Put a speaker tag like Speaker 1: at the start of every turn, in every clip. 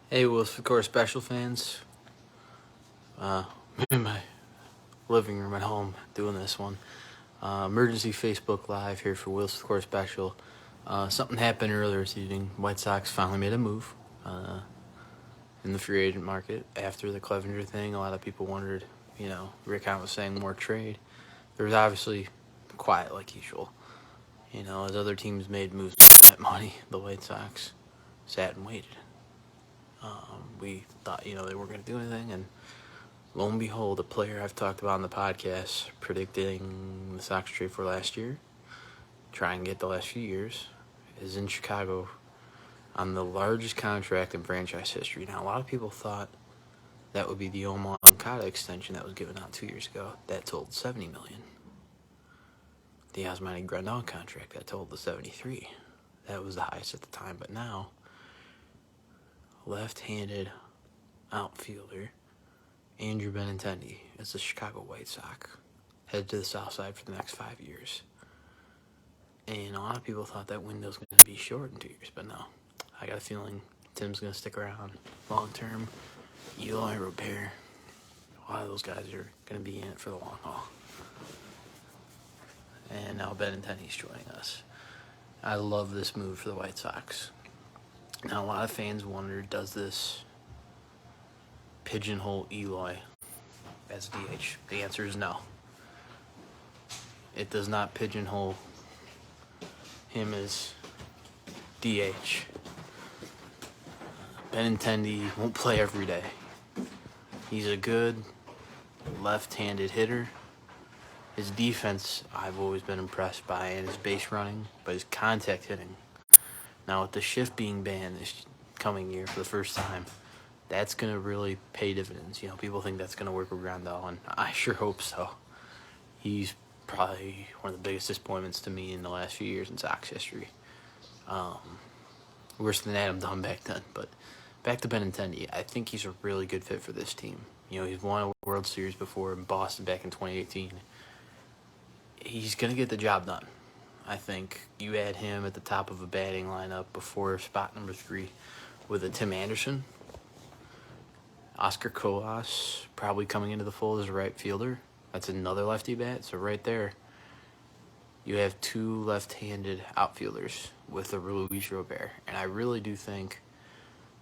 Speaker 1: Hey, Will, of course, special fans. In my living room at home doing this one. Emergency Facebook Live here for Will's Score Special. Something happened earlier this evening. White Sox finally made a move in the free agent market after the Clevenger thing. A lot of people wondered, Rick Hahn was saying more trade. There was obviously quiet like usual. As other teams made moves with that money, the White Sox sat and waited. We thought, they weren't going to do anything, and lo and behold, a player I've talked about on the podcast predicting the Sox trade for last year, try and get the last few years, is in Chicago on the largest contract in franchise history. Now, a lot of people thought that would be the Omar Moncada extension that was given out 2 years ago. That totaled $70 million. The Yasmani Grandal contract that totaled the $73. That was the highest at the time, but now, left-handed outfielder Andrew Benintendi is the Chicago White Sox, headed to the South Side for the next 5 years. And a lot of people thought that window's going to be short in 2 years, but no. I got a feeling Tim's going to stick around long term. Eli, Robert, a lot of those guys are going to be in it for the long haul. And now Benintendi's joining us. I love this move for the White Sox. Now, a lot of fans wondered, does this pigeonhole Eloy as DH? The answer is no. It does not pigeonhole him as DH. Benintendi won't play every day. He's a good left-handed hitter. His defense, I've always been impressed by, and his base running, but his contact hitting. Now, with the shift being banned this coming year for the first time, that's going to really pay dividends. People think that's going to work with Grandal, and I sure hope so. He's probably one of the biggest disappointments to me in the last few years in Sox history. Worse than Adam Dunn back then. But back to Benintendi, I think he's a really good fit for this team. He's won a World Series before in Boston back in 2018. He's going to get the job done. I think you add him at the top of a batting lineup before spot number 3 with a Tim Anderson. Oscar Colas probably coming into the fold as a right fielder. That's another lefty bat. So right there, you have 2 left-handed outfielders with a Luis Robert. And I really do think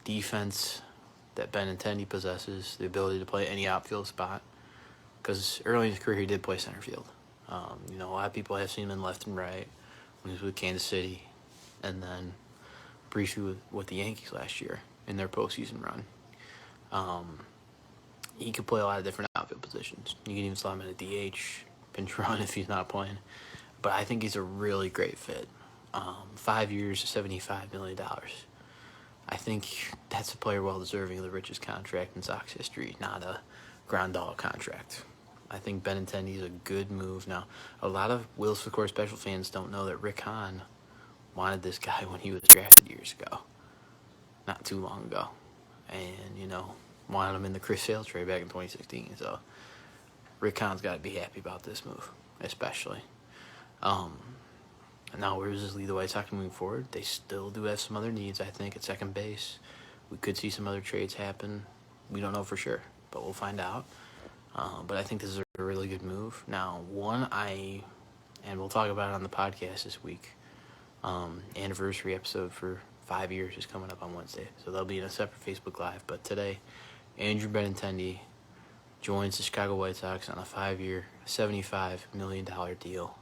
Speaker 1: defense that Benintendi possesses, the ability to play any outfield spot, because early in his career he did play center field. A lot of people have seen him in left and right when he was with Kansas City, and then briefly with the Yankees last year in their postseason run. He could play a lot of different outfield positions. You can even slot him in a DH, pinch run if he's not playing. But I think he's a really great fit. 5 years, $75 million. I think that's a player well deserving of the richest contract in Sox history, not a Grandal contract. I think Benintendi is a good move. Now, a lot of Will's Core Special fans don't know that Rick Hahn wanted this guy when he was drafted years ago, not too long ago. And, wanted him in the Chris Sale trade back in 2016. So Rick Hahn's got to be happy about this move, especially. Now, where does this lead the White Sox moving forward? They still do have some other needs, I think, at second base. We could see some other trades happen. We don't know for sure, but we'll find out. But I think this is a really good move. Now, and we'll talk about it on the podcast this week, anniversary episode for 5 years is coming up on Wednesday. So that'll be in a separate Facebook Live. But today, Andrew Benintendi joins the Chicago White Sox on a 5-year, $75 million deal.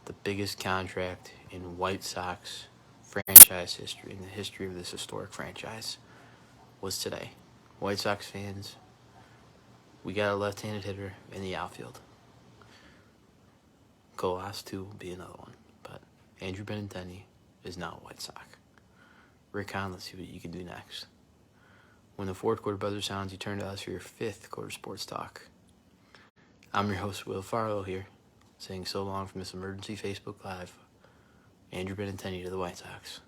Speaker 1: The biggest contract in White Sox franchise history, in the history of this historic franchise, was today. White Sox fans, we got a left-handed hitter in the outfield. Colas, too, will be another one. But Andrew Benintendi is now a White Sox. Rick Hahn, let's see what you can do next. When the fourth quarter buzzer sounds, you turn to us for your fifth quarter sports talk. I'm your host, Will Farlow here, saying so long from this emergency Facebook Live. Andrew Benintendi to the White Sox.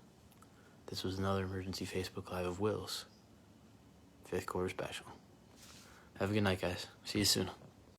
Speaker 1: This was another emergency Facebook Live of Will's fifth quarter special. Have a good night, guys. See you soon.